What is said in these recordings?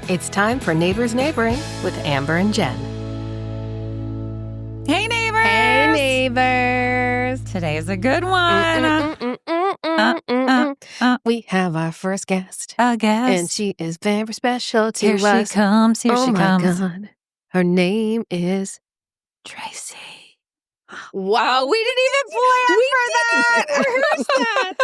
It's time for Neighbors Neighboring with Amber and Jen. Hey, neighbors! Hey, neighbors! Today's a good one. We have our first guest. A guest. And she is very special to Here us. she comes. Here she comes. Oh, my God. Her name is Traci. Wow, we didn't even plan for that. Who's that?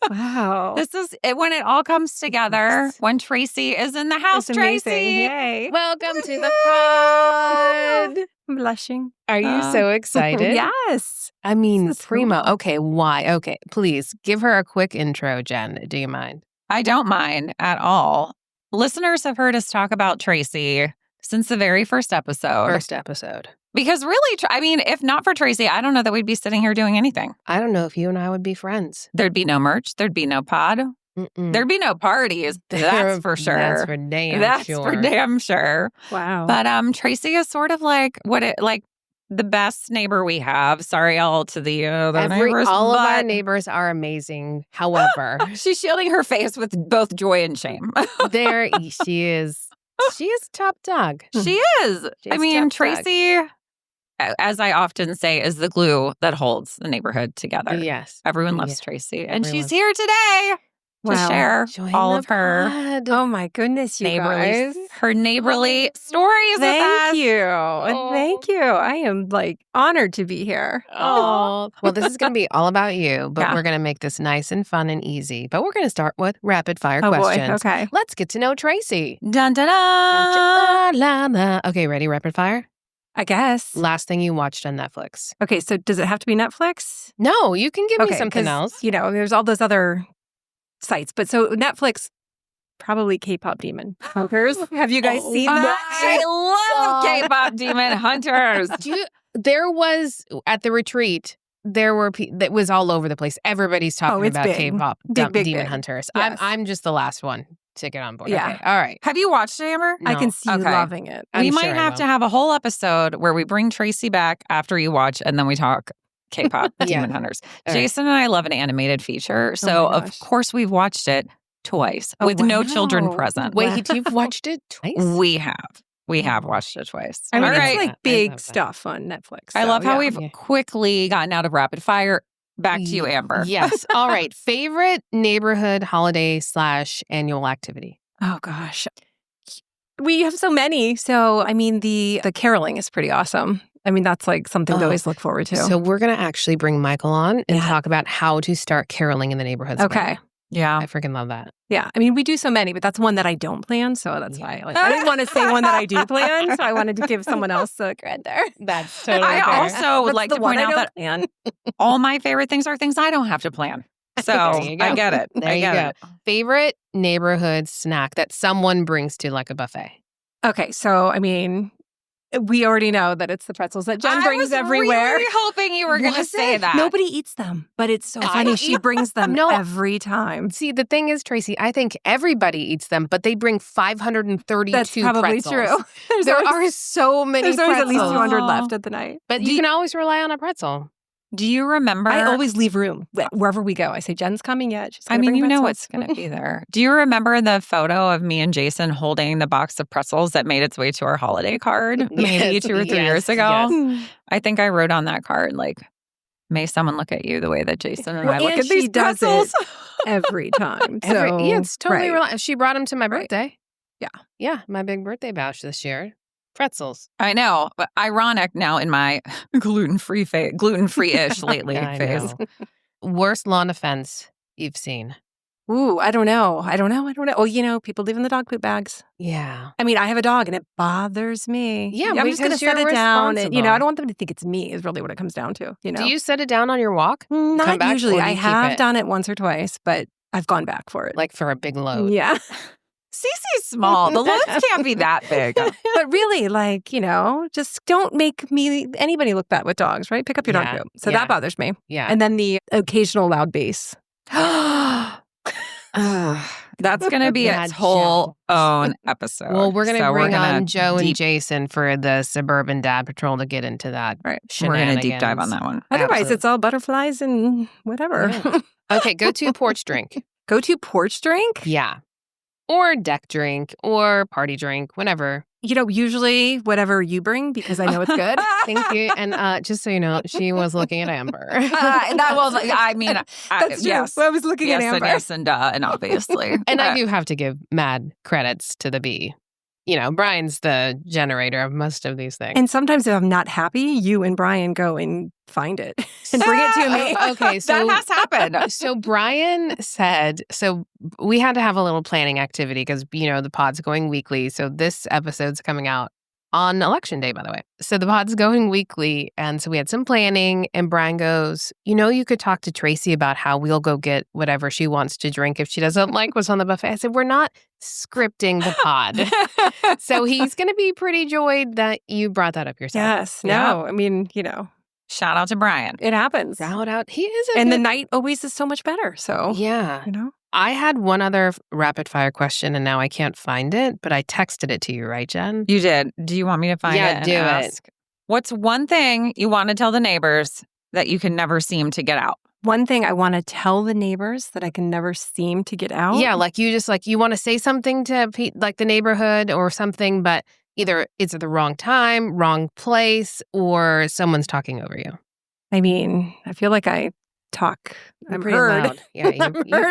Wow. This is when it all comes together. When Traci is in the house, It's amazing. Traci. Yay. Welcome to the pod. I'm blushing. Are you so excited? Yes. I mean, This is primo. cool. Okay, why? Okay, please give her a quick intro, Jen. Do you mind? I don't mind at all. Listeners have heard us talk about Traci since the very first episode. First episode. Because really, I mean, if not for Traci, I don't know that we'd be sitting here doing anything. I don't know if you and I would be friends. There'd be no merch. There'd be no pod. Mm-mm. There'd be no parties. That's for sure. That's for damn That's sure. for damn sure. Wow. But Traci is sort of like the best neighbor we have. Sorry, all to the other neighbors. All of our but neighbors are amazing. However, she's shielding her face with both joy and shame. there she is. She is top dog. She is. She's I mean, top dog. Traci, as I often say, is the glue that holds the neighborhood together. Yes. Everyone loves Yeah. Traci. And Everyone. she's here today to Wow. share Join all the of her pod. Oh my goodness, you neighborly, guys. her neighborly stories with Thank us. you. Oh. Thank you. I am honored to be here. Oh, well, this is going to be all about you, but Yeah. we're going to make this nice and fun and easy. But we're going to start with rapid fire Oh questions. boy. Okay. Let's get to know Traci. Dun, dun, dun. Okay, ready? Rapid fire. I guess. Last thing you watched on Netflix? Okay, so does it have to be Netflix? No, you can give me Okay, something 'cause, else. there's all those other sites. But so Netflix, probably K-pop Demon Hunters. Have you guys seen that? I love God. K-pop Demon Hunters. There was at the retreat. There were that was all over the place. Everybody's talking it's about big. K-pop Big, big, Demon big. Hunters. Yes. I'm just the last one to get on board. Yeah. Okay. All right. Have you watched it, Amber? I No. can see you Okay. loving it. I'm We sure might I have will. to have a whole episode where we bring Traci back after you watch and then we talk K-pop Demon Hunters. All right. Jason and I love an animated feature. So, my of gosh. course, we've watched it twice Oh, with no wow. children present. Wait, you've watched it twice? We have. We have watched it twice. I mean, All it's right. like I big love that. stuff on Netflix. I so, love how yeah. we've Yeah. quickly gotten out of rapid fire. Back to you, Amber. Yes. All right. Favorite neighborhood holiday / annual activity? Oh gosh, we have so many. So I mean, the caroling is pretty awesome. I mean, that's like something Oh, to always look forward to. So we're going to actually bring Michael on and Yeah. talk about how to start caroling in the neighborhoods. Okay. Yeah. I freaking love that. Yeah, I mean, we do so many, but that's one that I don't plan. So that's why I didn't want to say one that I do plan. So I wanted to give someone else the credit there. That's I also would That's like the to one point I out don't that plan. all my favorite things are things I don't have to plan. So There you go. I get it. There I you get go. it. Favorite neighborhood snack that someone brings to like a buffet? Okay, so I mean, we already know that it's the pretzels that Jen brings everywhere. I was really hoping you were going to Was say it? that. Nobody eats them, but it's so I funny. don't She eat- brings them No. every time. See, the thing is, Traci, I think everybody eats them, but they bring 532 That's probably pretzels. true. There's There always, are so many there's always at least pretzels. 200 Aw. left at the night. But you can always rely on a pretzel. Do you remember? I always leave room wherever we go. I say, Jen's coming yet. She's I gonna mean, bring you know pretzels." what's going to be there. Do you remember the photo of me and Jason holding the box of pretzels that made its way to our holiday card maybe Yes, 2 or 3 yes, years ago? yes. I think I wrote on that card, like, may someone look at you the way that Jason and I Well, look and at these she does pretzels. it every time. Yeah, it's totally right. She brought them to my Right. birthday. Yeah. Yeah, my big birthday bash this year. Pretzels. I know, but ironic now in my gluten-free-ish lately I phase. know. Worst lawn offense you've seen? Ooh, I don't know. Oh, people leaving the dog poop bags. Yeah. I mean, I have a dog and it bothers me. Yeah, I'm just going to because set you're it down. And, I responsible. don't want them to think it's me is really what it comes down to. Do you set it down on your walk? come Not back, usually. or do I you keep have it? done it once or twice, but I've gone back for it. Like for a big load? Yeah. Cece's small. The loads can't be that big. But really, just don't make anybody look bad with dogs, right? Pick up your Yeah, dog poop. So yeah. that bothers me. Yeah. And then the occasional loud bass. That's going to be Yeah, its whole own episode. Well, we're going to So bring gonna on Joe and deep- Jason for the Suburban Dad Patrol to get into that. Right. We're going to deep dive on shenanigans. that one. Otherwise, Absolutely. it's all butterflies and whatever. Yeah. Okay, go to porch drink. Go to porch drink? Yeah. or deck drink or party drink, whatever. Usually whatever you bring because I know it's good. Thank you. And just so you know, she was looking at Amber. That's true. yes. I was looking at Amber. Yes, and obviously. And I do have to give mad credits to the bee. Brian's the generator of most of these things. And sometimes if I'm not happy, you and Brian go and find it and bring it to me. Okay, so that has happened. So Brian said, we had to have a little planning activity because, the pod's going weekly. So this episode's coming out on Election Day, by the way. So the pod's going weekly. And so we had some planning. And Brian goes, you could talk to Traci about how we'll go get whatever she wants to drink if she doesn't like what's on the buffet. I said, we're not scripting the pod. So he's going to be pretty joyed that you brought that up yourself. Yes. No. I mean, Shout out to Brian. it happens. Shout out. He is And the night always is so much better. So, Yeah. I had one other rapid fire question and now I can't find it, but I texted it to you, right, Jen? You did. Do you want me to find it? Yeah, and do it. ask? What's one thing you want to tell the neighbors that you can never seem to get out? one thing I want to tell the neighbors that I can never seem to get out. Yeah, like you just you want to say something to the neighborhood or something, but either it's at the wrong time, wrong place, or someone's talking over you. I mean, I feel like I talk. I'm pretty heard. loud. Yeah,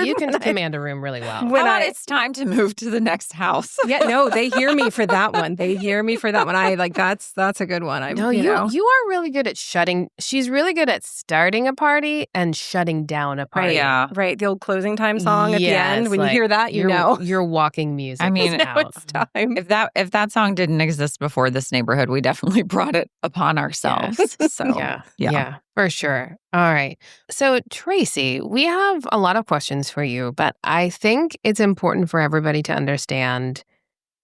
you can Heard. command a room really well. When How about I- it's time to move to the next house? Yeah, no, they hear me for that one. They hear me for that one. I that's a good one. You are really good at shutting. She's really good at starting a party and shutting down a party. Right. Yeah. Right. The old closing time song at the Yes, end. When you hear that, you know. you're walking music. I mean, Now it's time. If that song didn't exist before this neighborhood, we definitely brought it upon ourselves. So yeah, for sure. All right. So Traci, we have a lot of questions for you, but I think it's important for everybody to understand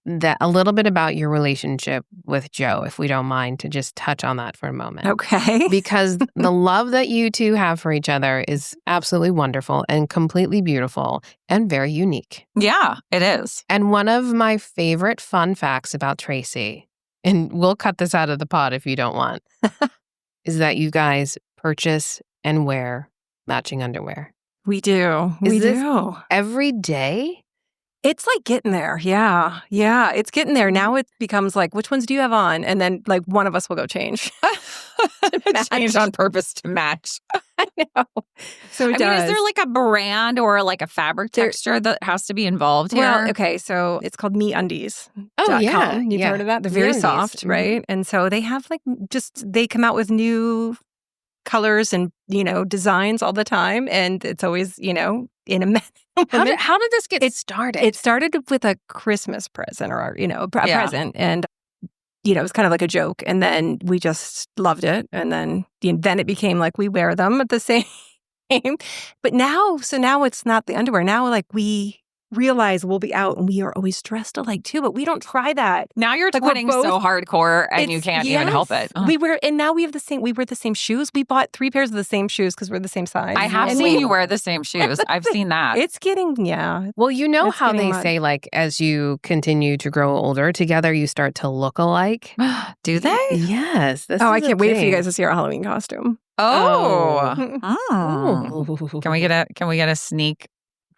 that a little bit about your relationship with Joe, if we don't mind to just touch on that for a moment. Okay. Because the love that you two have for each other is absolutely wonderful and completely beautiful and very unique. Yeah, it is. And one of my favorite fun facts about Traci, and we'll cut this out of the pod if you don't want, is that you guys purchase and wear matching underwear. We do. Is We this- do. Every day? It's like getting there. Yeah. Yeah. It's getting there. Now it becomes like, which ones do you have on? And then like one of us will go change. Changed on purpose to match. I know. So it I does. mean, is there like a brand or like a fabric texture that has to be involved here? Well, okay, so it's called MeUndies. Oh, yeah. You've Yeah. heard of that? They're very MeUndies. soft, Mhm. right? And so they have they come out with new colors and, designs all the time. And it's always, in a How did this get started? It started with a Christmas present or, a present. And, it was kind of like a joke. And then we just loved it. And then it became like we wear them at the same time. But now it's not the underwear. Now, we realize we'll be out and we are always dressed alike too, but we don't try that. Now you're Like, we're twinning both- so hardcore and you can't even help it. Ugh. We wear the same shoes. We bought 3 pairs of the same shoes because we're the same size. I have And seen you wear the same shoes. I've seen that. It's getting, Well, It's how getting they much. say, as you continue to grow older together, you start to look alike. Do they? Yes. Oh, I can't wait for you guys to see our Halloween costume. Oh. Oh. Can we get a sneak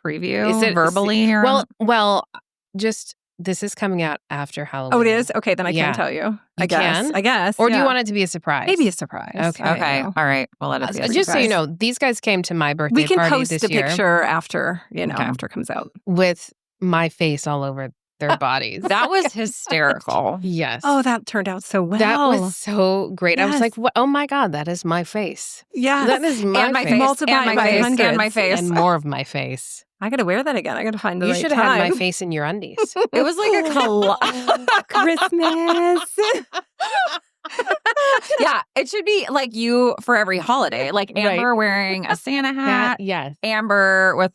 preview Is it- verbally here? Well, just this is coming out after Halloween. Oh, it is? Okay, then I Yeah. can't tell you. You can? I guess. Or do you yeah. want it to be a surprise? Maybe a surprise? Okay. okay. All right. We'll let it be a Just so you surprise. know, these guys came to my birthday We can party post this a year picture after, Okay. after it comes out. with my face all over their bodies. That was hysterical. Yes. Oh, that turned out so well. that was so great. I was Yes. like, what? Oh my God, that is my face. yes. That is my And my face. face. Multiplied And my by face. hundreds. And my face. And more of my face. I got to wear that again. I got to find the You right should have had my time. face in your undies. It was like a Christmas. Yeah, it should be like you for every holiday. Like Amber wearing a Santa hat, Yes. Amber with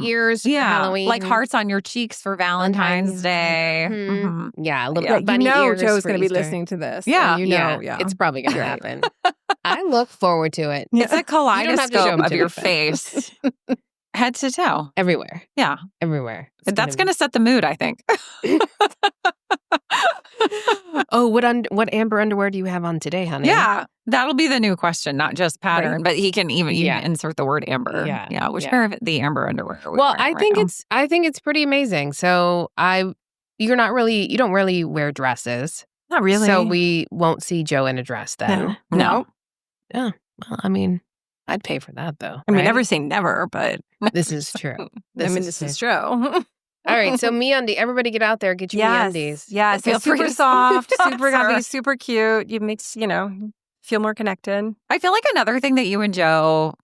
Ears, yeah, Halloween. like hearts on your cheeks for Valentine's Day. Mhm. Mhm. Yeah, a little Yeah, bit bunny ears Joe's for going to be Easter. listening to this. Yeah. And Yeah, it's probably going to Right. happen. I look forward to it. It's a have to show kaleidoscope 'em of to your me, but- face, head to toe. Everywhere. Yeah, Everywhere. It's that's going to set the mood, I think. Oh, what amber underwear do you have on today, honey? Yeah, that'll be the new question, not just pattern, Right. but he can even Yeah. insert the word amber. Yeah, Which yeah. pair of the amber underwear are we Well, wearing I think it's pretty amazing. So you don't really wear dresses. Not really. So we won't see Joe in a dress then. No. Yeah. Well, I mean, I'd pay for that though. I mean, right? never say never, but This is true. this is true. All right, so MeUndies, everybody get out there, get your MeUndies. Yes, Feel it's free super to soft, super sponsor comfy, us. super cute. You makes, feel more connected. I feel like another thing that you and Joe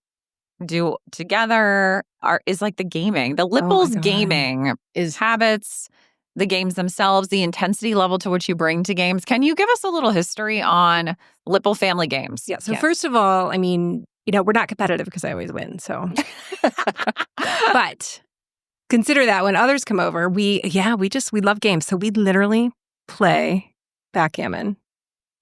do together is like the gaming. The Lipples God. gaming Is habits, the games themselves, the intensity level to which you bring to games. Can you give us a little history on Lipple family games? Yeah. So Yes. first of all, I mean, we're not competitive because I always win. So, but consider that when others come over, we love games. So we literally play backgammon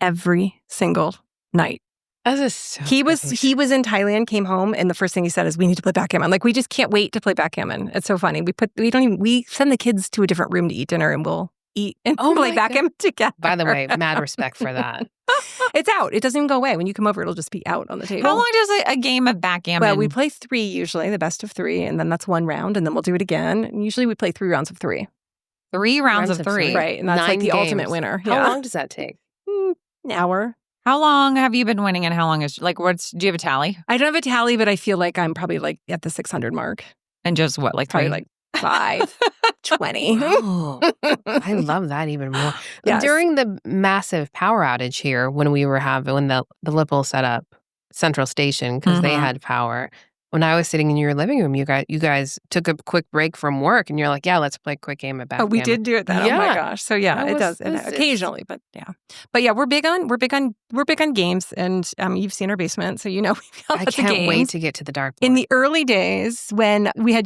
every single night. That is so He was great. in Thailand, came home, and the first thing he said is, "We need to play backgammon." Like, we just can't wait to play backgammon. It's so funny. We send the kids to a different room to eat dinner, and we'll eat and Oh play my backgammon together. By the way, mad respect for that. It's out. It doesn't even go away. When you come over, it'll just be out on the table. How long does a game of backgammon? Well, we play 3 usually, the best of 3, and then that's 1 round, and then we'll do it again. And usually we play 3 rounds of 3. 3 rounds of Rounds of 3. Right, and that's 9 like the ultimate games. winner. How long does that take? An hour. How long have you been winning and how long is do you have a tally? I don't have a tally, but I feel like I'm probably like at the 600 mark. And just what, like Probably 3? like 5, 20. Oh, I love that even more. Yes. During the massive power outage here, when the Lipple set up Central Station because they Mhm. had power. When I was sitting in your living room, you guys took a quick break from work, and you're like, "Yeah, let's play a quick game of Oh, we backgammon." did do it then. Oh my Yeah. gosh. So yeah, That it was- does. it's- Occasionally, but yeah. We're big on games, and you've seen our basement, so we've got I lots of can't games. wait to get to the dark. In the early days when we had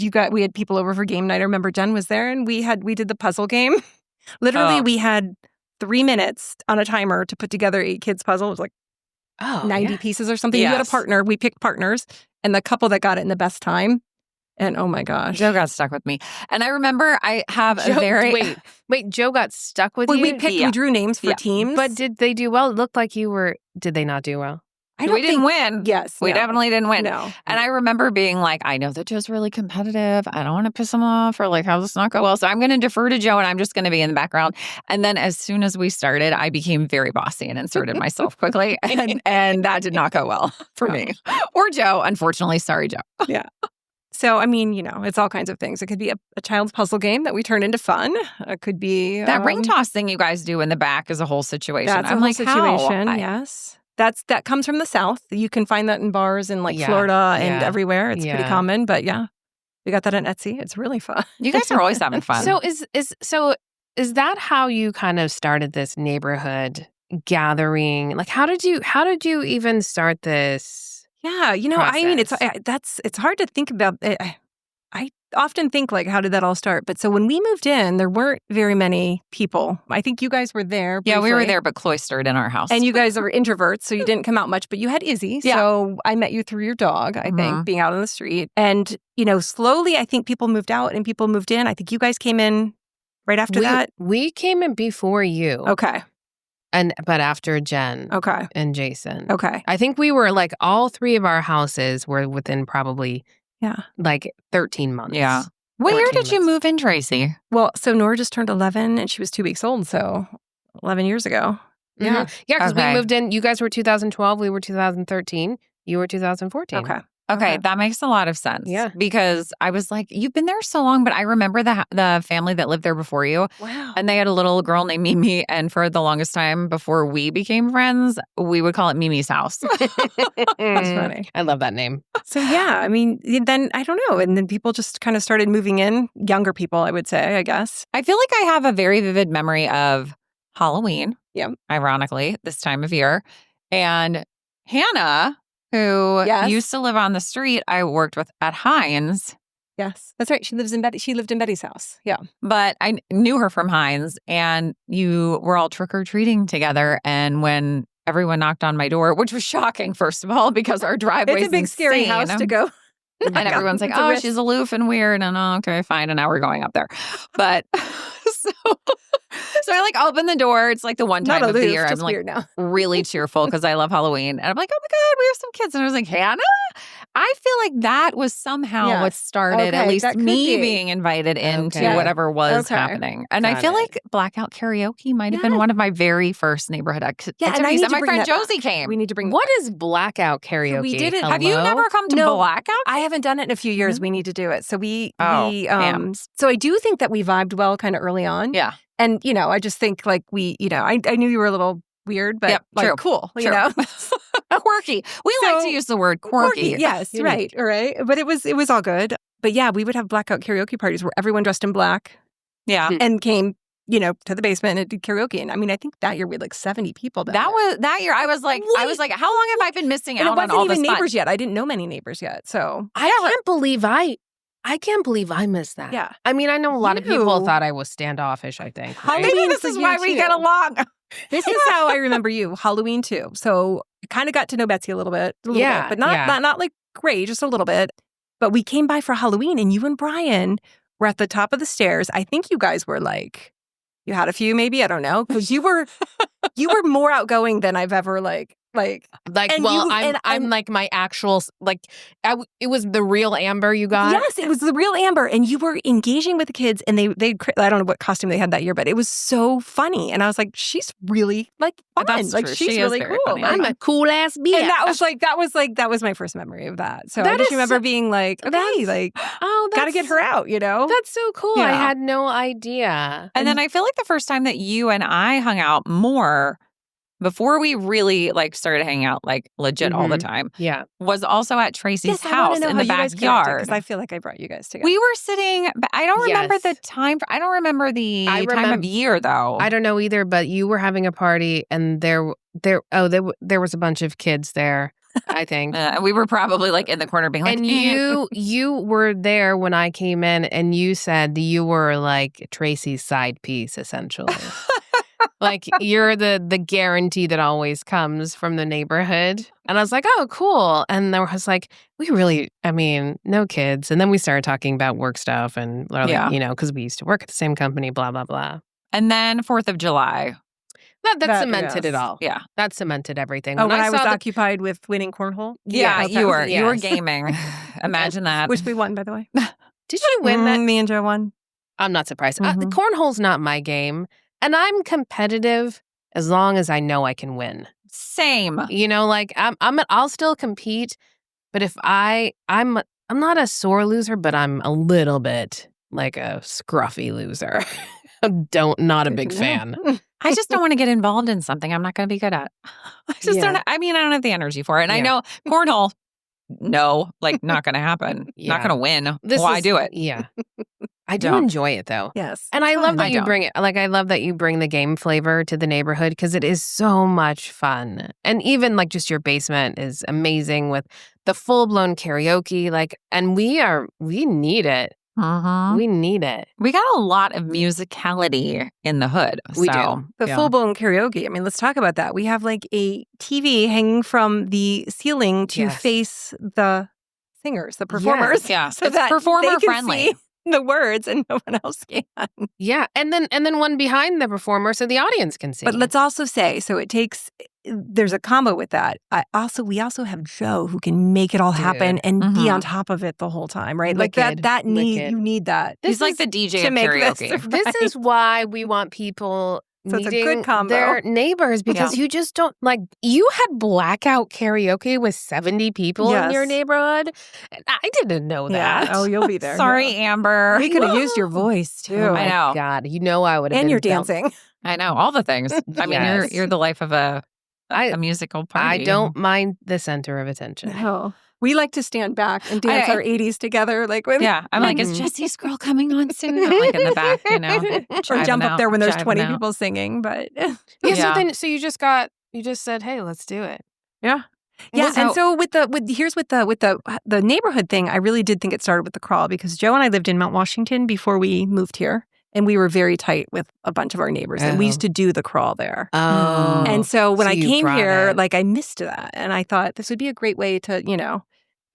people over for game night, I remember Jen was there, and we did the puzzle game. Literally, Oh. we had 3 minutes on a timer to put together a kid's puzzle. It was like 90 pieces or something. You had a Yes. partner. We picked partners, and the couple that got it in the best time. And oh my gosh. Joe got stuck with me. And I remember I have a very Wait, Joe got stuck with Well, you? we drew names for Yeah. teams. But did they do well? It looked like did they not do well? I don't we didn't win. Yes. We no, definitely didn't win. No. And I remember being like, I know that Joe's really competitive. I don't want to piss him off or like have this not go well. So I'm going to defer to Joe and I'm just going to be in the background. And then as soon as we started, I became very bossy and inserted myself quickly. And that did not go well for me or Joe. Unfortunately, sorry, Joe. Yeah. So, I mean, it's all kinds of things. It could be a child's puzzle game that we turn into fun. It could be That ring toss thing you guys do in the back is a whole situation. That's I'm a whole like, situation. how? Yes. That comes from the South. You can find that in bars in like Yeah, Florida and yeah, everywhere. It's pretty yeah. common, but yeah, we got that on Etsy. It's really fun. You guys are always having fun. So is that how you kind of started this neighborhood gathering? Like how did you even start this? Yeah, I mean, process? it's hard to think about. I often think like, how did that all start? But so when we moved in, there weren't very many people. I think you guys were there. yeah, we were briefly. there, but cloistered in our house. And you guys are introverts, so you didn't come out much, but you had Izzy. Yeah. So I met you through your dog, I think, Mhm. being out on the street. And, slowly I think people moved out and people moved in. I think you guys came in right after that. We came in before you. Okay. But after Jen Okay. and Jason. Okay. I think we were like all 3 of our houses were within probably Yeah. like 13 months. Yeah. What year 14 did you months. move in, Tracy? Well, so Nora just turned 11 and she was 2 weeks old. So 11 years ago. Yeah. Yeah, because Okay. we moved in. You guys were 2012. We were 2013. You were 2014. Okay. Okay, Okay. that makes a lot of sense. Yeah. Because I was like, you've been there so long, but I remember the family that lived there before you. Wow. And they had a little girl named Mimi. And for the longest time before we became friends, we would call it Mimi's house. That's funny. I love that name. So yeah, I mean, then I don't know. And then people just kind of started moving in, younger people, I would say, I guess. I feel like I have a very vivid memory of Halloween. Yep. Ironically, this time of year. And Hannah, who Yes. used to live on the street I worked with at Heinz. Yes. That's right. She lived in Betty's house. Yeah. But I knew her from Heinz, and you were all trick-or-treating together. And when everyone knocked on my door, which was shocking, first of all, because our driveway It's a big, scary house to go. And everyone's like, It's a oh, risk. she's aloof and weird. And okay, fine. And now we're going up there. But So I like open the door. It's like the one time of the year I'm like now. really cheerful because I love Halloween. And I'm like, oh my God, we have some kids. And I was like, Hannah? I feel like that was somehow what started at least me being invited into whatever was happening. And I feel like blackout karaoke might have been one of my very first neighborhood activities. And my friend Josie came. We need to bring What is blackout karaoke? We did it. Hello? Have you never come to blackout? I haven't done it in a few years. We need to do it. So so I do think that we vibed well kind of early on. Yeah. And, I just think like I knew you were a little weird, but cool, Quirky. We like to use the word quirky. Yes, right. All right. But it was all good. But yeah, we would have blackout karaoke parties where everyone dressed in black. Yeah. And came, to the basement and did karaoke. And I mean, I think that year we had like 70 people down there. That year I was like, how long have I been missing out on all this fun? And it wasn't even neighbors yet. I didn't know many neighbors yet. So I can't believe I missed that. Yeah. I mean, I know a lot of people thought I was standoffish, I think. Maybe this is why we get along. This is how I remember you, Halloween too. So I kind of got to know Betsy a little bit, but not like great, just a little bit. But we came by for Halloween and you and Brian were at the top of the stairs. I think you guys were like, you had a few maybe, I don't know, because you were more outgoing than I've ever I'm like my actual, it was the real Amber you got. Yes, it was the real Amber. And you were engaging with the kids and they I don't know what costume they had that year, but it was so funny. And I was like, she's really fun. That's like true. She's really cool. Funny. I'm a cool ass bitch. And that was my first memory of that. So I just remember being like, okay, gotta get her out, That's so cool. Yeah. I had no idea. And then I feel like the first time that you and I hung out more before we really started hanging out legit all the time, was also at Traci's house in the backyard. Because I feel like I brought you guys together. We were sitting. I don't remember the time. I don't remember the time of year though. I don't know either. But you were having a party, and there was a bunch of kids there. I think we were probably in the corner being like, and you were there when I came in, and you said you were like Traci's side piece essentially. Like you're the guarantee that always comes from the neighborhood. And I was like, oh, cool. And there was no kids. And then we started talking about work stuff and, because we used to work at the same company, blah, blah, blah. And then 4th of July. That cemented it all. Yeah. That cemented everything. Oh, when I was occupied with winning cornhole? Yeah, you were. Yes. You were gaming. Imagine that. Which we won, by the way. Did you win that? Me and Joe won. I'm not surprised. The cornhole's not my game. And I'm competitive as long as I know I can win. Same. I'll still compete, but if I'm not a sore loser, but I'm a little bit like a scruffy loser. Not a big fan. I just don't want to get involved in something I'm not going to be good at. I just don't. I don't have the energy for it. And I know cornhole. No, not going to happen. Not going to win. Why do it? Yeah. I do enjoy it though. Yes. And I love that you bring it. I love that you bring the game flavor to the neighborhood because it is so much fun. And even just your basement is amazing with the full-blown karaoke. And we need it. We need it. We got a lot of musicality in the hood. We do. The full-blown karaoke. I mean, let's talk about that. We have a TV hanging from the ceiling to face the singers, the performers. Yeah. So it's that performer friendly. The words and no one else can. Yeah. And then one behind the performer so the audience can see. But let's also say, there's a combo with that. We also have Joe who can make it all happen and be on top of it the whole time, right? Wicked, you need that. He's like the DJ of karaoke. This is why we want people it's a meeting good combo. Their neighbors because you just don't you had blackout karaoke with 70 people in your neighborhood. I didn't know that. Oh, you'll be there. Sorry, Amber. We could have used your voice too. I know. God, I would have. And you're dancing. I know all the things. I mean, you're the life of a musical party. I don't mind the center of attention. No. We like to stand back and dance our 80s together. I'm like, is Jesse's girl coming on soon? I'm in the back, or jump up there when there's 20 people singing. But so you just said, hey, let's do it. Yeah. Yeah. And so with the neighborhood thing, I really did think it started with the crawl because Joe and I lived in Mount Washington before we moved here. And we were very tight with a bunch of our neighbors. And we used to do the crawl there. Oh. And so when I came here, I missed that. And I thought this would be a great way to,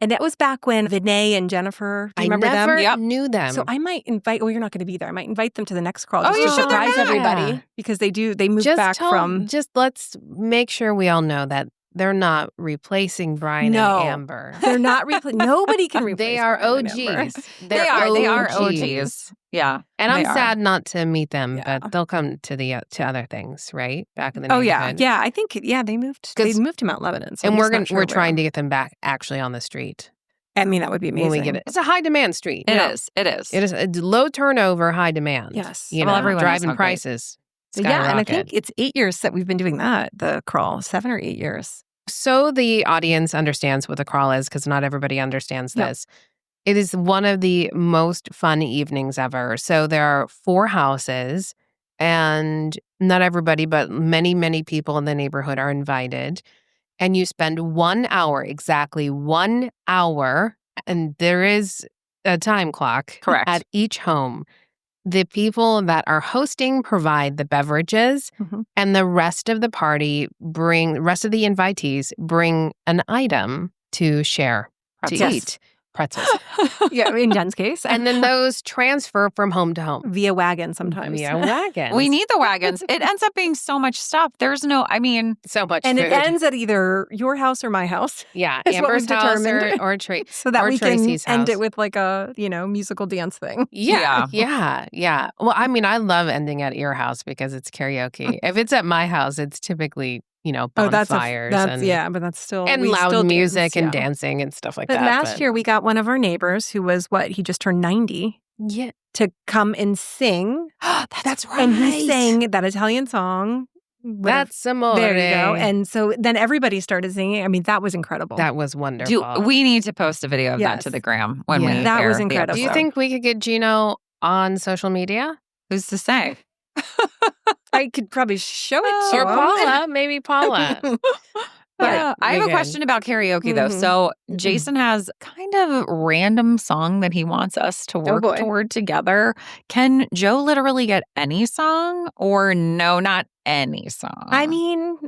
And that was back when Vinay and Jennifer, do you remember them? I never Yep. knew them. So I might invite, you're not going to be there. I might invite them to the next crawl Oh, just you to should. surprise They're everybody Yeah. because they moved back from. Let's make sure we all know that they're not replacing Brian No. and Amber. They're not nobody can replace They are Brian and Amber. OGs. They are OGs. Yeah. And I'm they are. sad not to meet them, Yeah. but they'll come to the to other things, right? Back in the Oh yeah, neighborhood. yeah. I think they moved. They moved to Mount Lebanon, so And I'm we're just not sure we're trying to where. get them back actually on the street I mean, that would be amazing. when we get it. It's a high demand street. It Yeah. is. It is. It is a low turnover, high demand. Yes. You Well, know, everyone knows driving how great. prices. Yeah, and I skyrocket. think it's 8 years that we've been doing that. The crawl, 7 or 8 years. So the audience understands what the crawl is because not everybody understands Yep. this. It is one of the most fun evenings ever. So there are 4 houses, and not everybody, but many, many people in the neighborhood are invited. And you spend 1 hour, exactly 1 hour, and there is a time clock Correct. at each home. The people that are hosting provide the beverages, Mhm. and the rest of the invitees bring an item to share, to Yes. eat. Pretzels. Yeah, in Jen's case. And then those transfer from home to home. via wagon sometimes. Via wagons. We need the wagons. It ends up being so much stuff. There's no, I mean, so much And food. it ends at either your house or my house. Yeah, is what Amber's we've house determined. or Traci. So that Or we can Tracy's end house. it with like a, musical dance thing. Yeah. Well, I mean, I love ending at your house because it's karaoke. If it's at my house, it's typically, bonfires but that's still and we loud still music dance, and yeah. dancing and stuff like But that. last year we got one of our neighbors who was he just turned 90 yeah, to come and sing. that's right. And he sang that Italian song. That's amore. There you go. And so then everybody started singing. I mean, that was incredible. That was wonderful. we need to post a video of that Yes. to the gram when Yeah. we That air was the incredible. Do you episode. think we could get Gino on social media? Who's to say? I could probably show it to Or him. Paula? Maybe Paula. Yeah, I have we a could. question about karaoke though. Mhm. So Jason has kind of random song that he wants us to work boy. toward together. Can Joe literally get any song or no, not any song? I mean,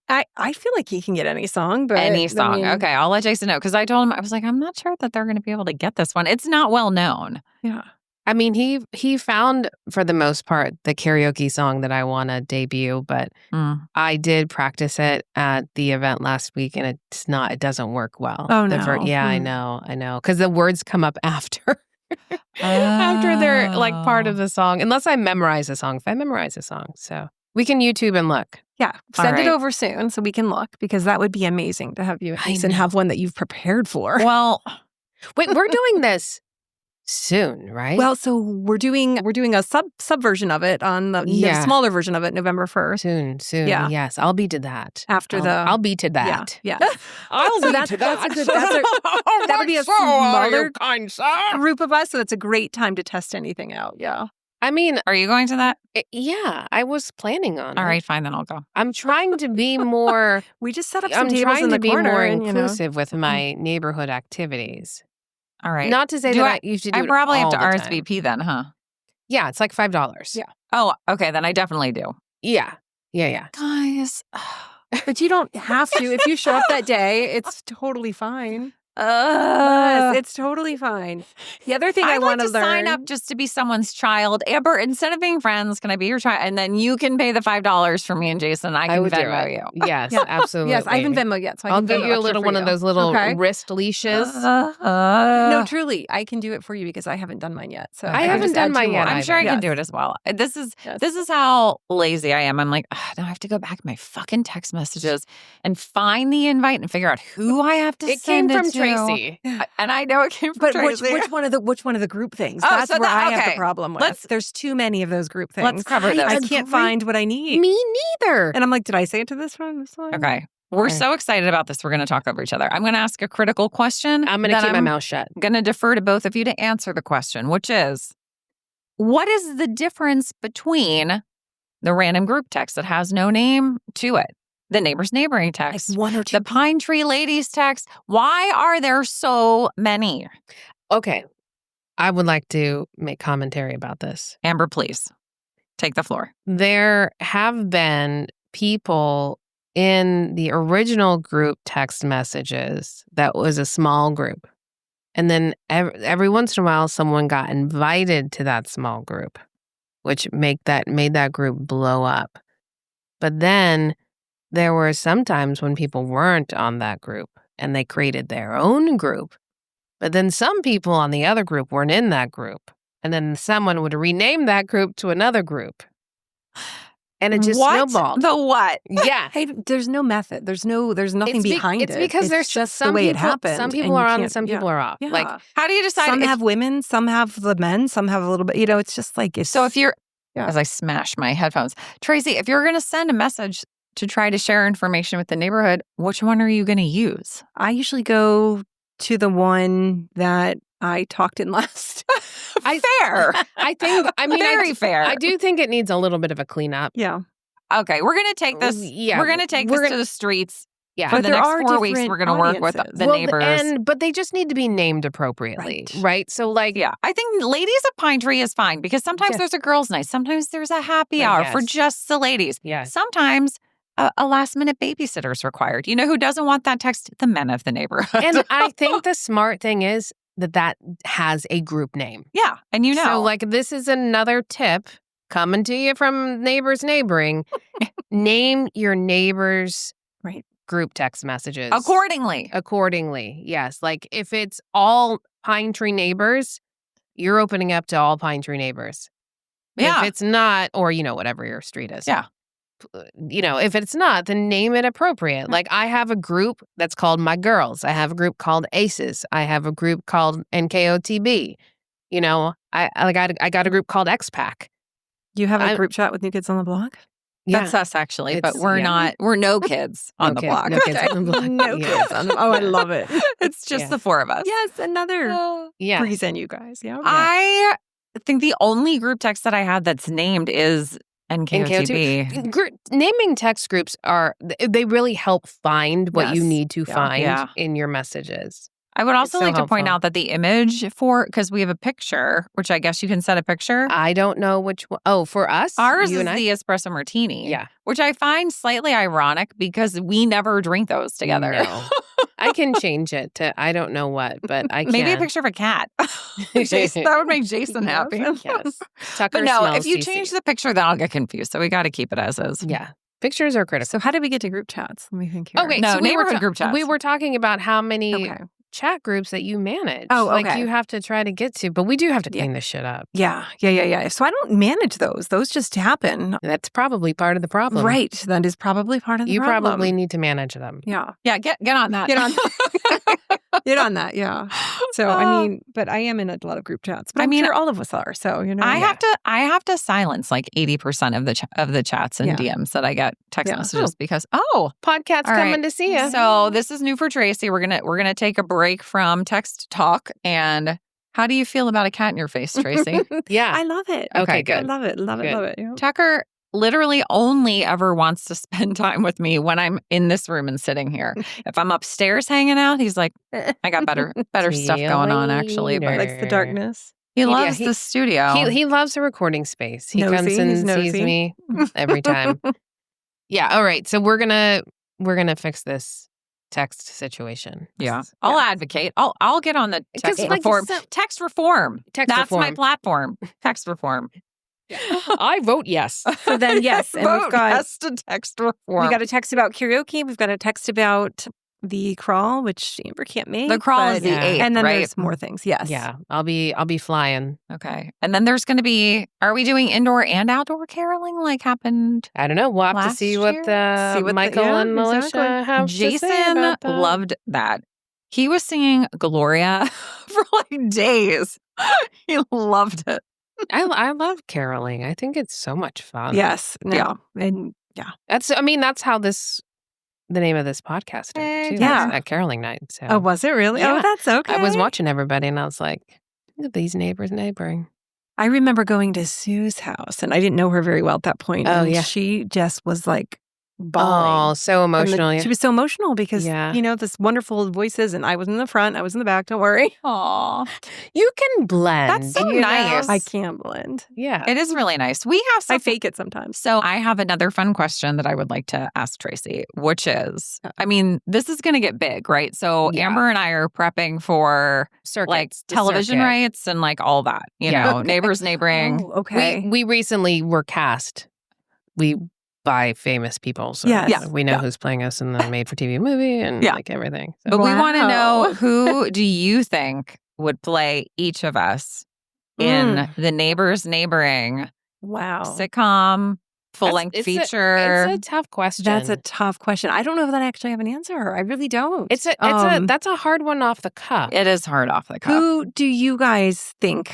I feel like he can get any song, but any song. I mean, Okay, I'll let Jason know because I told him I was like, I'm not sure that they're going to be able to get this one. It's not well known. Yeah. I mean, he found, for the most part, the karaoke song that I want to debut, but I did practice it at the event last week, and it doesn't work well. Oh, The no. I know. Because the words come up after. After they're like part of the song, unless I memorize the song. If I memorize the song, so we can YouTube and look. Yeah. All Send it right. over soon so we can look because that would be amazing to have you at I least and know. have one that you've prepared for. Well, Wait, we're doing this soon, right? Well, so we're doing a sub version of it on the Yeah. smaller version of it November 1st. soon. Yeah. Yes, I'll be to that. After I'll be to that. Yeah. I'll So be that's- to that's a that. good- that would be a So are smaller you, kind sir. Group of us, so it's a great time to test anything out. Yeah. I mean, are you going to that? yeah, I was planning on All it. right, fine, then I'll go. I'm trying to be more. We just set up some I'm tables trying in the to be corner more and, inclusive with my neighborhood activities. All right. Not to say Do that you should do I it probably have all to the time. RSVP then, huh? Yeah, it's like $5. Yeah. Oh, okay, then I definitely do. Yeah. Guys. But you don't have to. If you show up that day, it's totally fine. Yes, it's totally fine. The other thing I I'd want like to to learn. sign up just to be someone's child. Amber, instead of being friends, can I be your child? And then you can pay the $5 for me and Jason. I can would do Venmo it. you. Yes, Yeah. absolutely. Yes, I haven't Venmo yet, so I I'll can give Venmo you a extra little for one you. of those little Okay. wrist leashes. No, truly, I can do it for you because I haven't done mine yet. So I can haven't just done add mine 2 yet more. I'm sure I can Yes. do it as well. This Yes. is how lazy I am. I'm like, now I have to go back to my fucking text messages and find the invite and figure out who I have to It came send from to. Traci. And I know it came from But which Traci. which one of the group things? Oh, That's so where I have okay. the problem with. Let's- There's too many of those group things. Let's cover this. I Agree. can't find what I need. Me neither. And I'm like, did I say it to this one? This one? Okay. We're Okay. so excited about this. We're going to talk over each other. I'm going to ask a critical question. I'm going to then keep my mouth shut. I'm going to defer to both of you to answer the question, which is, what is the difference between the random group text that has no name to it, the neighbor's neighboring Like text, one or two. the Pine Tree Ladies text? Why are there so many? Okay. I would like to make commentary about this. Amber, please take the floor. There have been people in the original group text messages, that was a small group. And then every once in a while, someone got invited to that small group, which made that group blow up. But then there were some times when people weren't on that group and they created their own group. But then some people on the other group weren't in that group. And then someone would rename that group to another group. And it just snowballed. The what? Yeah. Hey, there's no method. There's nothing behind it. It's because there's just some the way people, it happened. some people are on and some people are off. Yeah. Like, how do you decide? Some have women, some have the men, some have a little bit. It's just like it's. So if you're, Yeah. as I smash my headphones, Traci, if you're going to send a message to try to share information with the neighborhood, which one are you going to use? I usually go to the one that I talked in last. Fair. Very fair. I do think it needs a little bit of a cleanup. Yeah. Okay, we're going to take this. Yeah, we're going to take this to the streets. Yeah. For But the there next are 4 weeks, different we're going to work with audiences. the neighbors. But they just need to be named appropriately, right? So, like, Yeah, I think ladies of Pine Tree is fine because sometimes Yes. there's a girls' night. Sometimes there's a happy I hour for guess. just the ladies. Yeah. Sometimes a last-minute babysitter is required. You know who doesn't want that text? The men of the neighborhood. and I think the smart thing is that has a group name. Yeah, and So, like, this is another tip coming to you from Neighbors Neighboring. Name your neighbors' Right. group text messages accordingly. Yes. Like, if it's all Pine Tree neighbors, you're opening up to all Pine Tree neighbors. Yeah. If it's not, or, whatever your street is. Yeah. If it's not, then name it appropriate. Like, I have a group that's called My Girls. I have a group called Aces. I have a group called NKOTB. I got a group called X-Pack. You have a group chat with New Kids on the Block? Yeah. That's us, actually, but It's- we're yeah. not. We're no kids on the Okay, block. no kids on the block. No Yeah. kids on the Oh, I love it. It's just Yeah. the four of us. Yes, another Yeah. reason, you guys. Yeah. I think the only group text that I had that's named is NKOTB. Naming text groups they really help find what you Yes. need to Yeah. find Yeah. in your messages. I would also so like to point helpful. out that the image because we have a picture, which I guess you can set a picture. I don't know which one. Oh, for us? Ours you is and I? the espresso martini. Yeah. Which I find slightly ironic because we never drink those together. No. I can change it to I don't know what, but I can. Maybe a picture of a cat. Jason, that would make Jason happy. Yes. Tucker But no, smells if you CC. change the picture, then I'll get confused. So we got to keep it as is. Yeah. Pictures are critical. So how did we get to group chats? Let me think here. Okay, No, so we were neighborhood group chats. We were talking about how many Okay. chat groups that you manage. Oh, Like, okay. you have to try to get to, but we do have to clean this shit up. Yeah. So I don't manage those. Those just happen. That's probably part of the problem. Right. That is probably part of the You problem. probably need to manage them. Yeah. Yeah, get on that. Get on Get on that. Yeah. So, but I am in a lot of group chats. But I'm sure all of us are. So, I have to silence like 80% of the chats and DMs that I get text messages because Podcast's all coming right. to see you. So this is new for Traci. We're gonna take a break from text talk. And how do you feel about a cat in your face, Traci? Yeah. I love it. Okay, I good. love it. Love it. Good. Love it. Yeah. Tucker literally only ever wants to spend time with me when I'm in this room and sitting here. If I'm upstairs hanging out, he's like, I got better See stuff you going on actually. But Likes the darkness. he loves the studio. He loves a recording space. He Nosy, comes he's and sees nosy. me every time. Yeah. All right. So we're gonna fix this text situation. Yeah. I'll advocate. I'll get on the text 'Cause, like, reform. so- Text reform. Text That's my reform. platform. Text reform. I vote yes. So then, yes. And we've Vote got yes to text reform. we got a text about karaoke. We've got a text about the crawl, which Amber can't make. the crawl is but- the Yeah. 8th, And then right? there's more things. Yes. Yeah. I'll be flying. Okay. And then there's going to be, are we doing indoor and outdoor caroling like happened? I don't know. We'll have to Last see year? what Michael yeah, and Militia exactly. have to say Jason about that. loved that. He was singing Gloria for like days. He loved it. I love caroling. I think it's so much fun. Yes. No. Yeah. And yeah. That's how the name of this podcast started, too. Yeah. It's at caroling night. So Oh, was it really? Yeah. Oh, that's okay. I was watching everybody and I was like, look at these neighbors neighboring. I remember going to Sue's house, and I didn't know her very well at that point. Oh, and yeah. She just was like bawling. Oh, so emotional. She was so emotional because, Yeah. this wonderful voices, and I was in the front, I was in the back, don't worry. Aw. You can blend. That's so you know? nice. I can't blend. Yeah. It is really nice. We have I some. fake it sometimes. So I have another fun question that I would like to ask Traci, which is, I mean, this is going to get big, right? So Yeah. Amber and I are prepping for Circuits, the television circuit. rights and all that, neighbors neighboring. Oh, okay. We recently were cast. By famous people. So Yes. we know who's playing us in the made-for-TV movie and everything. So. But we want to know, Wow. who do you think would play each of us in the Neighbors Neighboring Wow. sitcom, full-length feature? It's a tough question. That's a tough question. I don't know that I actually have an answer. I really don't. That's a hard one off the cuff. It is hard off the cuff. Who do you guys think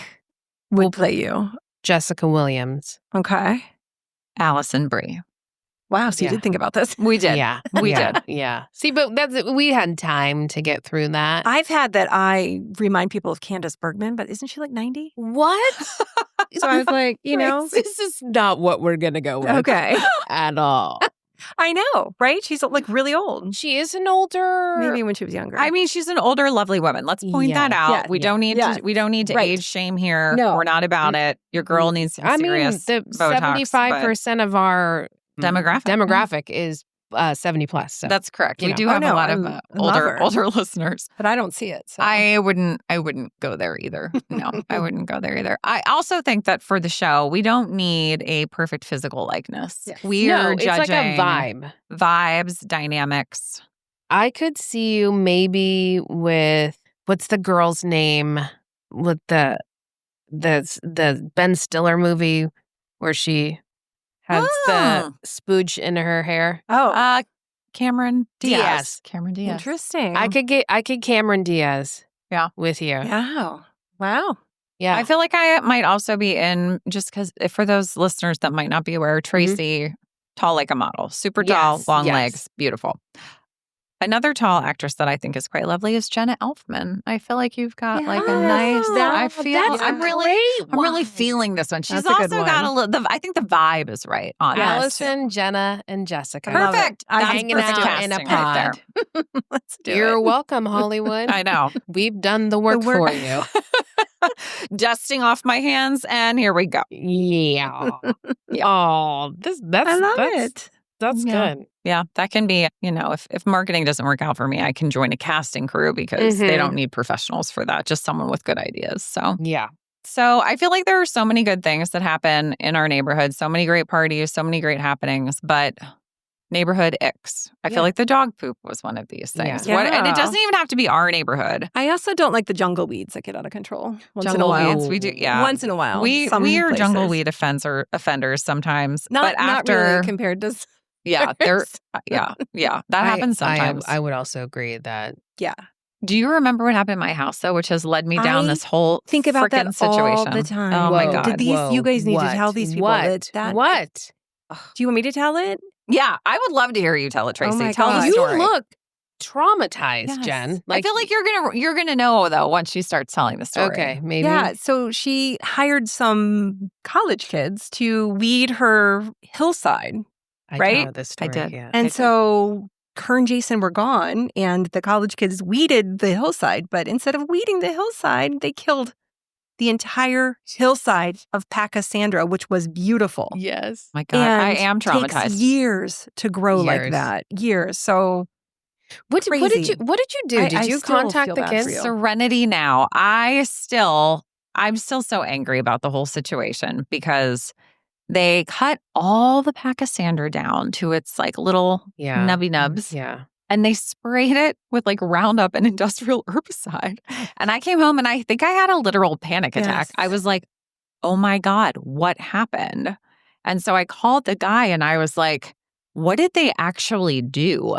would play you? Jessica Williams. Okay. Allison Brie. Wow. So you Yeah. did think about this. We did. Yeah. We yeah, did. Yeah. See, but we had time to get through that. I've had that I remind people of Candace Bergman, but isn't she like 90? What? So I was like, This is not what we're going to go with. Okay. At all. I know, right? She's like really old. She is an older. Maybe when she was younger. I mean, she's an older, lovely woman. Let's point that Yes. out. Yes. We don't need Yes. to. We don't need to Right. age shame here. No. We're not about it. Your girl needs some serious the Botox, 75% of our demographic is 70 plus. So. That's correct. You We know. do Oh, have no, a lot I'm of a lover. older listeners. but I don't see it. So. I wouldn't go there either. No, I wouldn't go there either. I also think that for the show, we don't need a perfect physical likeness. Yes. We are it's judging like a vibe. vibes, dynamics. I could see you maybe with what's the girl's name with the Ben Stiller movie where she has the spooge in her hair. Oh, Cameron Diaz. Diaz. Cameron Diaz. interesting. I could Cameron Diaz. Yeah. With you. Wow. Wow. Yeah. I feel like I might also be in, just because for those listeners that might not be aware, Traci, tall like a model, super tall, Yes, long yes. legs, beautiful. Another tall actress that I think is quite lovely is Jenna Elfman. I feel like you've got like a nice. I'm really feeling this one. She's That's a good also got one. a little. I think the vibe is right on this. Allison, Jenna, and Jessica. Love it. Perfect. I'm That's hanging perfect out in a casting right pod. there. Let's do You're it. welcome, Hollywood. I know. We've done the work for you. Dusting off my hands, and here we go. Yeah. Oh, that's I love it. That's Yeah. good. Yeah, that can be, if marketing doesn't work out for me, I can join a casting crew because they don't need professionals for that, just someone with good ideas. Yeah. So I feel like there are so many good things that happen in our neighborhood, so many great parties, so many great happenings, but neighborhood icks. I Yeah. feel like the dog poop was one of these things. Yeah. And it Yeah. doesn't even have to be our neighborhood. I also don't like the jungle weeds that get out of control once in a Jungle while. weeds, we do, yeah. Once in a while. We some are jungle places. weed offenders sometimes, Not, but after not really compared to. yeah, that happens sometimes. I would also agree that. Yeah. Do you remember what happened in my house though, which has led me down this whole Think about that frickin' situation all the time. Oh my Whoa. god! Did these? You guys need to What? tell these people What? that. What? Do you want me to tell it? Yeah, I would love to hear you tell it, Traci. my Tell God. the You story. look traumatized, Yes. Jen. I feel like you're gonna know though once she starts telling the story. Okay, maybe. Yeah. So she hired some college kids to weed her hillside. I right? know this story. did. Yeah. And so her and Jason were gone, and the college kids weeded the hillside. But instead of weeding the hillside, they killed the entire hillside of Pachysandra, which was beautiful. Yes. My God, I And am traumatized. Takes years to grow like Years. that. Years. So What did Crazy. you do? I Did you still contact feel the bad kids? for you. Serenity now. I'm still so angry about the whole situation because they cut all the Pachysandra down to its like little Yeah. nubby nubs. Yeah. And they sprayed it with like Roundup and industrial herbicide. And I came home and I think I had a literal panic attack. Yes. I was like, oh my God, what happened? And so I called the guy and I was like, what did they actually do?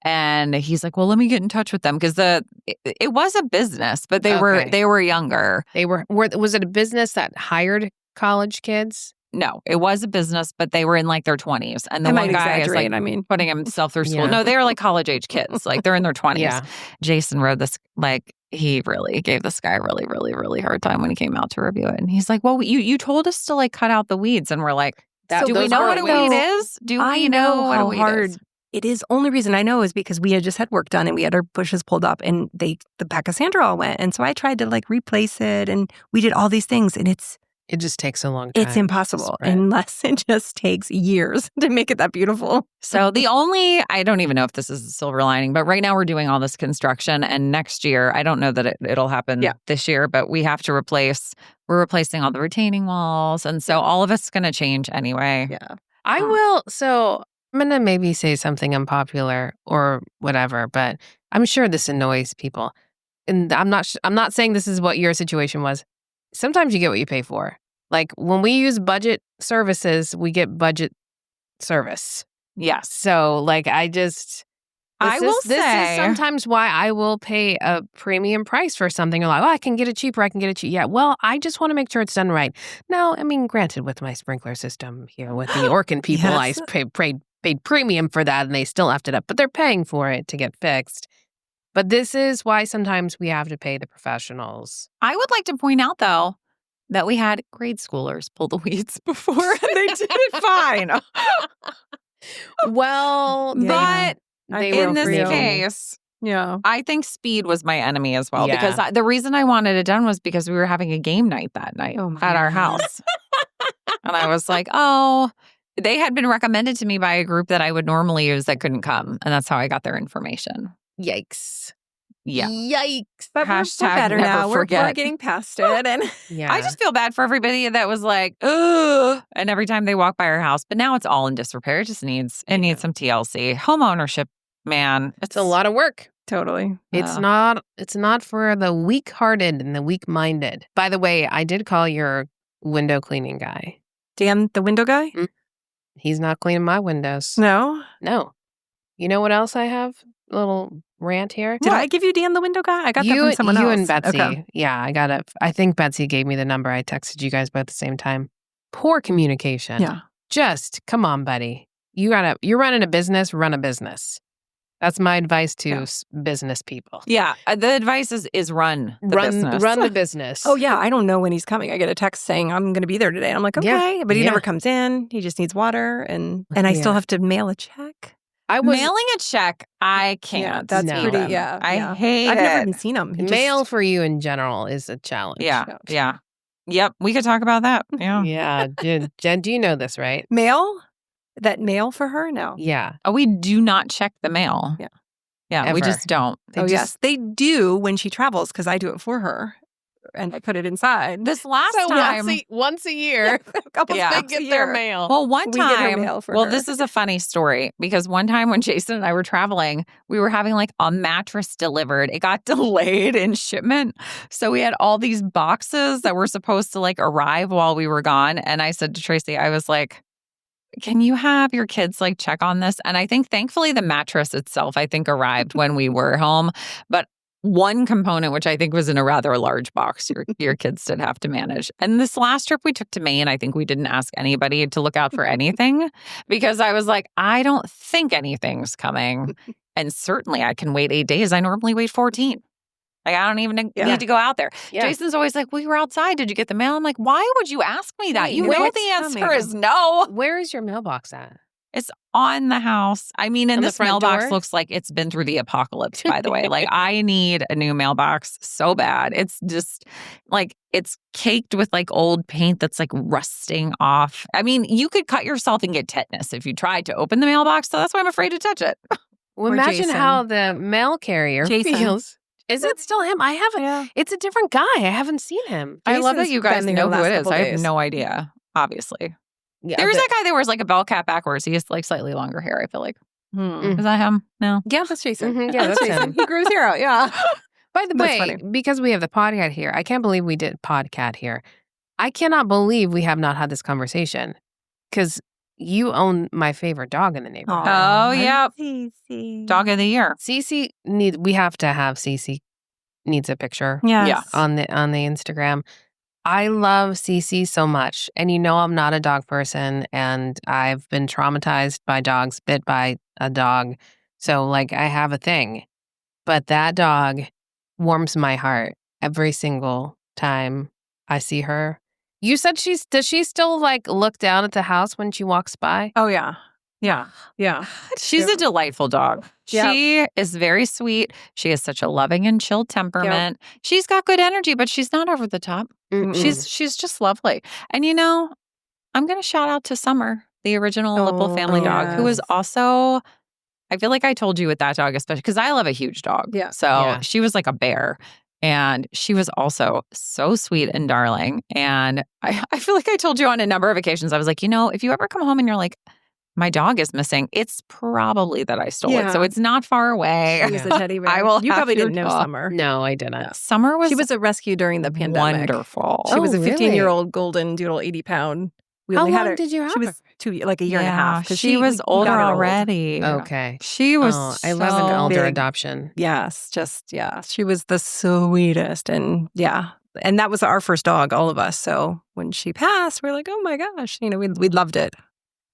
And he's like, well, let me get in touch with them because it was a business, but they were younger. Was it a business that hired college kids? No, it was a business, but they were in like their 20s. And the I one might guy is exaggerate. like I mean, putting himself through school. Yeah. No, they were like college age kids. Like they're in their 20s. Yeah. Jason wrote this, like he really gave this guy a really, really, really hard time when he came out to review it. And he's like, well, you told us to like cut out the weeds. And we're like, Do we those know were what a wins. weed is? Do I we know what a how weed hard is? it is. Only reason I know is because we had just had work done and we had our bushes pulled up and the pachysandra went. And so I tried to like replace it and we did all these things and It just takes a long time. it's impossible to spread. unless it just takes years to make it that beautiful. So I don't even know if this is a silver lining, but right now we're doing all this construction and next year, I don't know that it'll happen this year, but we have to we're replacing all the retaining walls. And so all of it's going to change anyway. Yeah. I will. So I'm going to maybe say something unpopular or whatever, but I'm sure this annoys people. And I'm not saying this is what your situation was. Sometimes you get what you pay for. Like when we use budget services, we get budget service. Yes. So like this is say sometimes why I will pay a premium price for something. You're like, oh, I can get it cheaper. Yeah, well, I just want to make sure it's done right. Now, I mean, granted, with my sprinkler system here with the Orkin people, Yes. I paid premium for that and they still effed it up, but they're paying for it to get fixed. But this is why sometimes we have to pay the professionals. I would like to point out, though, that we had grade schoolers pull the weeds before and they did it fine. Well, But they in were this really- case, Yeah. I think speed was my enemy as well. Yeah. Because the reason I wanted it done was because we were having a game night that night Oh, my at our God. house. And I was like, oh, they had been recommended to me by a group that I would normally use that couldn't come. And that's how I got their information. Yikes. Yeah. Yikes. But we're Hashtag better never now. We're forget. getting past it. And Yeah. I just feel bad for everybody that was like, ugh, and every time they walk by our house. But now it's all in disrepair. It just needs some TLC. Home ownership, man. It's a lot of work. totally. It's not for the weak-hearted and the weak-minded. By the way, I did call your window cleaning guy. Dan, the window guy? He's not cleaning my windows. No. No. You know what else I have? A little rant here. Did I give you Dan, the window guy? I got that from someone else. You and Betsy. Okay. Yeah, I got it. I think Betsy gave me the number. I texted you guys both at the same time. Poor communication. Yeah. Just come on, buddy. You're running a business, run a business. That's my advice to business people. Yeah. The advice is run the business. Run the business. Oh, yeah. I don't know when he's coming. I get a text saying, I'm going to be there today. And I'm like, okay. Yeah. But he Yeah. never comes in. He just needs water. And I still have to mail a check. Mailing a check, I can't. Yeah, that's No. pretty, I hate I've it. never even seen him. He Mail for you in general is a challenge. Yeah. Yep. We could talk about that. Yeah. Yeah. Jen, do you know this, right? Mail? That mail for her? No. Yeah. Oh, we do not check the mail. Yeah. Yeah, we Ever. just don't. Yes. They do when she travels because I do it for her. And I put it inside. This last time. once a year, A couple Yeah. times they a get their year. mail. Well, one We get her time, mail for her. this is a funny story because one time when Jason and I were traveling, we were having like a mattress delivered. It got delayed in shipment. So we had all these boxes that were supposed to like arrive while we were gone. And I said to Traci, I was like, can you have your kids like check on this? And I think thankfully the mattress itself, I think arrived when we were home. But one component, which I think was in a rather large box, your kids did have to manage. And this last trip we took to Maine, I think we didn't ask anybody to look out for anything because I was like, I don't think anything's coming. And certainly I can wait 8 days. I normally wait 14. Like, I don't even need to go out there. Yeah. Jason's always like, we were outside. Did you get the mail? I'm like, why would you ask me that? Right. You When know it's the answer coming. is no. Where is your mailbox at? It's on the house. I mean, and On the this front mailbox door? looks like it's been through the apocalypse, by the way. Like, I need a new mailbox so bad. It's just like, it's caked with like old paint that's like rusting off. I mean, you could cut yourself and get tetanus if you tried to open the mailbox. So that's why I'm afraid to touch it. Well, Or imagine Jason. how the mail carrier Jason. feels. Is it still him? I haven't. Yeah. It's a different guy. I haven't seen him. I love that Jason's you guys been there know the who last it is. couple I have days. no idea, obviously. Yeah, There's that guy that wears like a bell cap backwards. He has like slightly longer hair, I feel like. Hmm. Is that him? No. Yeah, that's Jason. Mhm, yeah, that's Jason. him. He grew his hair out. Yeah. By the That's way, funny. because we have the podcast here, I can't believe we did podcast here. I cannot believe we have not had this conversation because you own my favorite dog in the neighborhood. Oh, yeah. Cece. Dog of the year. Cece we have to have Cece needs a picture Yes. Yeah. on the Instagram. I love Cece so much. And you know I'm not a dog person and I've been traumatized by dogs, bit by a dog. So like I have a thing. But that dog warms my heart every single time I see her. You said does she still like look down at the house when she walks by? Oh, yeah. Yeah. Yeah. She's a delightful dog. Yeah. She is very sweet. She has such a loving and chill temperament. She's got good energy, but she's not over the top. She's just lovely. And I'm going to shout out to Summer, the original Lipple family dog, who is also, I feel like I told you with that dog, especially because I love a huge dog. Yeah. So she was like a bear. And she was also so sweet and darling. And I feel like I told you on a number of occasions, I was like, if you ever come home and you're like, my dog is missing, it's probably that I stole it. So it's not far away. She was a teddy bear. I will You probably didn't know dog. Summer. No, I didn't. Summer was She was a rescue during the pandemic. Wonderful. She was a really? 15-year-old golden doodle, 80-pound. How long did you have She was a year and a half. Because she was older already. Okay. She was I love an older big. adoption. Yes, she was the sweetest. And and that was our first dog, all of us. So when she passed, we're like, oh my gosh, we loved it.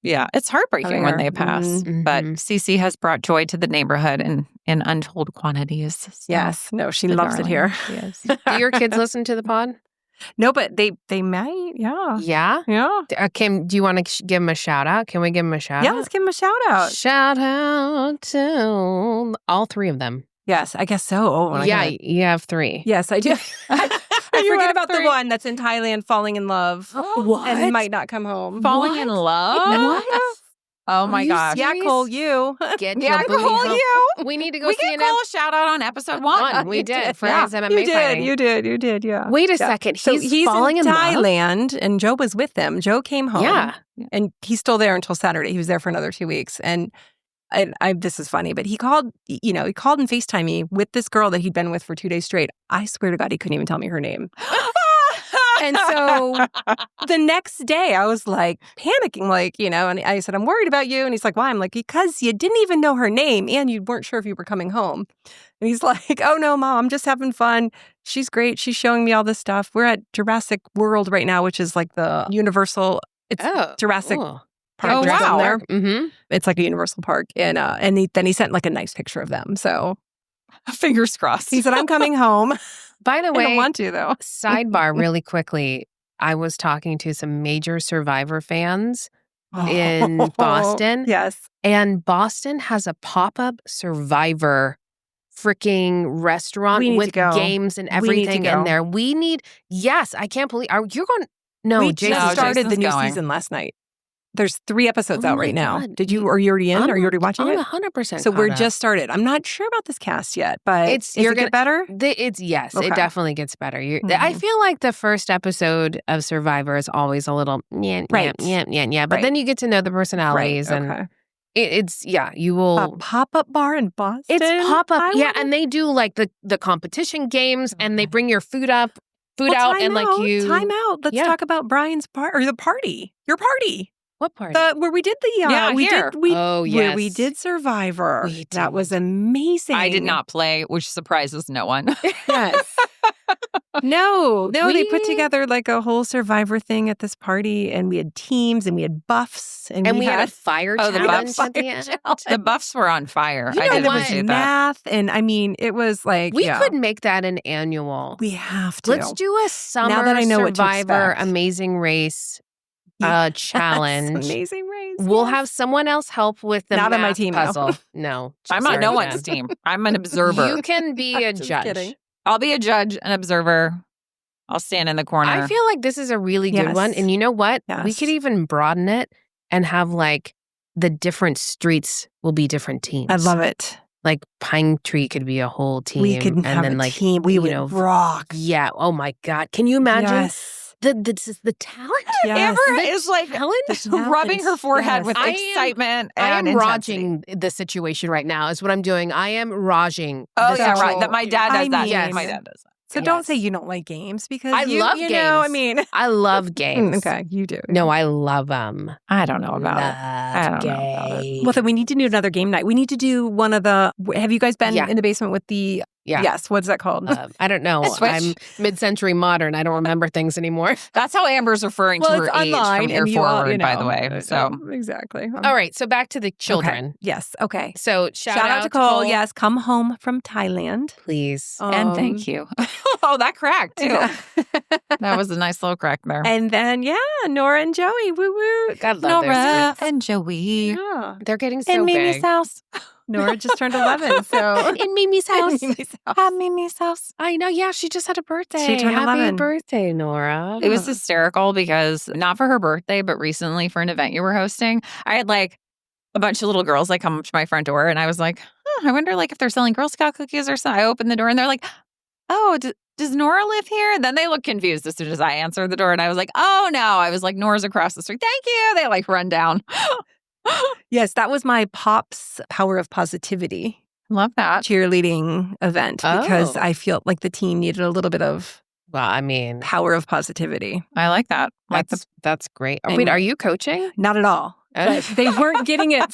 Yeah, it's heartbreaking when they pass. Mm-hmm. But Cece has brought joy to the neighborhood in untold quantities. So Yes. No, she loves it here. She is. Do your kids listen to the pod? No, but they might. Yeah. Yeah? Yeah. Kim, do you want to give them a shout out? Can we give them a shout Yeah, out? let's give them a shout out. Shout out to all three of them. Yes, I guess so. Oh, You have three. Yes, I do. I You forget have about the three. one that's in Thailand falling in love and might not come home. Falling in love? What? Oh my gosh. Yeah, Cole, you. Get Yeah, your booty Cole, home. you. We need to go We see can an call a shout out on episode 1. We did for Yeah. his MMA fighting. You did, yeah. Wait a second. So he's falling in in love? Thailand, and Joe was with them. Joe came home. Yeah. And he's still there until Saturday. He was there for another 2 weeks. And I this is funny, but he called and FaceTimed me with this girl that he'd been with for 2 days straight. I swear to God, he couldn't even tell me her name. And so the next day I was like panicking, and I said, I'm worried about you. And he's like, why? I'm like, because you didn't even know her name and you weren't sure if you were coming home. And he's like, oh no, Mom, I'm just having fun. She's great. She's showing me all this stuff. We're at Jurassic World right now, which is like the Universal. It's Jurassic cool. Park. Oh, wow. There. Mm-hmm. It's like a Universal Park. And then he sent like a nice picture of them. So Fingers crossed. he said, I'm coming home. By the I way, don't want to, though. sidebar really quickly. I was talking to some major Survivor fans in Boston. Yes. And Boston has a pop-up Survivor freaking restaurant We need with to go. games and We need to everything go. in there. Yes, I can't believe you're going. No, we Jason just started Jason's the new going. season last night. There's 3 episodes Oh out my right now. God. Are you already in? Are you already watching I'm it? 100%. So we're caught up. just started. I'm not sure about this cast yet, but You're it get better? Yes, Okay. it definitely gets better. I Mhm. feel like the first episode of Survivor is always a little yeah, Right. yeah. But Right. then you get to know the personalities, and okay. you will. A pop-up bar in Boston? It's pop up, I yeah, wanna- and they do like the competition games, and they bring your food out, Well, and time like out, you. Time out. Let's Yeah. talk about Brian's the party. Your party. What part? Where we did the Yeah, we here. did we Oh, where we yes. did Survivor. We That did. was amazing. I did not play, which surprises no one. Yes. No, they put We- together like a whole Survivor thing at this party, and we had teams, and we had buffs, and we had a fire Oh, the challenge buff at the fire end. challenge. The buffs were on fire. You I know did what? appreciate that. Math, and I mean, it was like We yeah, could make that an annual. we have to. Let's do a summer Now that I know what to Survivor expect. Amazing Race Yes, challenge. amazing race. We'll yes. have someone else help with the Not on my math team, though. puzzle. No, I'm just on no Jen. one's team. I'm an observer. You can be a Just judge. kidding. I'll be a judge, an observer. I'll stand in the corner. I feel like this is a really good Yes. one. And you know what? We Yes. could even broaden it and have like the different streets will be different teams. I love it. Like Pine Tree could be a whole team. We could and have then a like team. We you would know, rock. Yeah. Oh my God. Can you imagine Yes. the talent? Yes. Amber The is like talent? rubbing her forehead Yes. with I am- excitement I am and intensity. raging the situation right now is what I'm doing. I am raging. Oh the yeah, right. situation. That my dad does I that. mean- Yes. My dad does that. So don't say you don't like games because I you, love you know, I games. mean, I love games. okay, you do. No, I love them. I don't know about it. I don't know about it. Well, then we need to do another game night. We need to do one of the. Have you guys been Yeah. in the basement with the Yeah. Yes. What's that called? I don't know. Switch. I'm mid-century modern. I don't remember things anymore. That's how Amber's referring to her it's age online from here and you forward, all, by the way. So exactly. All right. So back to the children. Okay. Yes. Okay. So shout out to Cole. Yes. Come home from Thailand. Please. and thank you. Oh, that cracked too. Yeah. That was a nice little crack there. And then, Nora and Joey. Woo woo. God love their Nora skits. and Joey. Yeah. They're getting so In Mimi's big. house. Nora just turned 11. So In Mimi's house. Mimi's house. At Mimi's house. I know. Yeah, she just had a birthday. She turned Happy 11. birthday, Nora. It was hysterical because not for her birthday, but recently for an event you were hosting, I had like a bunch of little girls like come up to my front door and I was like, I wonder like if they're selling Girl Scout cookies or something. I opened the door and they're like, oh, does Nora live here? And then they look confused as soon as I answered the door and I was like, oh no. I was like, Nora's across the street. Thank you. They like run down. Yes, that was my Pop's Power of Positivity Love that. cheerleading event because Oh. I feel like the team needed a little bit of Well, I mean, power of positivity. I like that. Like that's great. And- Wait, are you coaching? Not at all. But they weren't getting it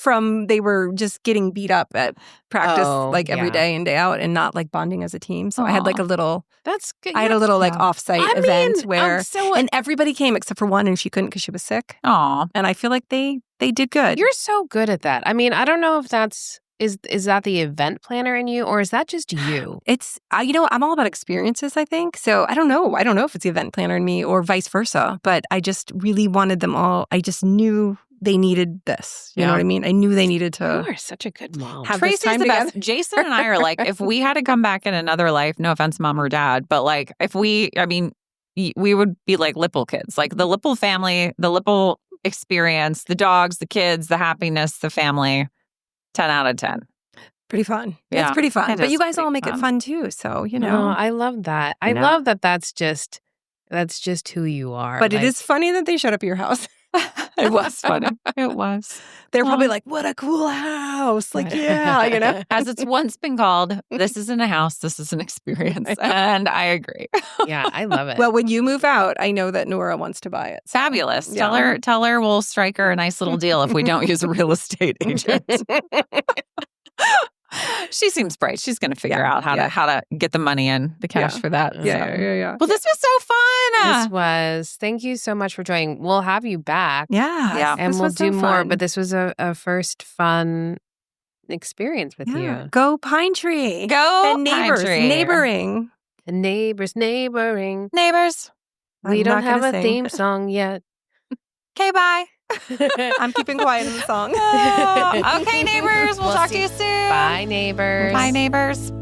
they were just getting beat up at practice Oh, like every yeah. day in, day out and not like bonding as a team. So I had like Aw. a little, That's good. I had a little like Yeah. offsite event where, so and everybody came except for one and she couldn't because she was sick. aw. And I feel like they did good. you're so good at that. I mean, I don't know if that's is that the event planner in you or is that just you? It's, I'm all about experiences, I think. So I don't know. I don't know if it's the event planner in me or vice versa, but I just really wanted them all. I just knew they needed this. You know Yeah. what I mean? I knew they needed You to are such a good mom. have this Tracy's time the together. best. Jason and I are like, if we had to come back in another life, no offense, mom or dad, but like we would be like Lipple kids, like the Lipple family, the Lipple experience, the dogs, the kids, the happiness, the family, 10 out of 10. Pretty fun. Yeah, It's pretty fun. it But is you guys pretty all make it fun. fun too. So, No, I love that. I You know? love that that's just who you are. But it Like, is funny that they showed up at your house. It was funny. It was. They're probably Well- like, what a cool house. Like, Right. yeah. As it's once been called, this isn't a house, this is an experience. And I agree. Yeah, I love it. Well, when you move out, I know that Nora wants to buy it. Fabulous. Yeah. Tell her we'll strike her a nice little deal if we don't use a real estate agent. She seems bright. She's going to figure out how to get the money in, the cash Yeah. for that. Yeah, So. yeah. Well, this was so fun. This was. Thank you so much for joining. We'll have you back. Yeah. Yeah. And This we'll was so do more. fun. But this was a first fun experience with you. Go Pine Tree. Go and neighbors. Pine Tree. Neighboring. The neighbors neighboring. Neighbors. We I'm don't not have gonna a sing. theme song yet. Okay, bye. I'm keeping quiet in the song. Okay, neighbors. We'll We'll talk see- to you soon. Bye, neighbors. Bye, neighbors.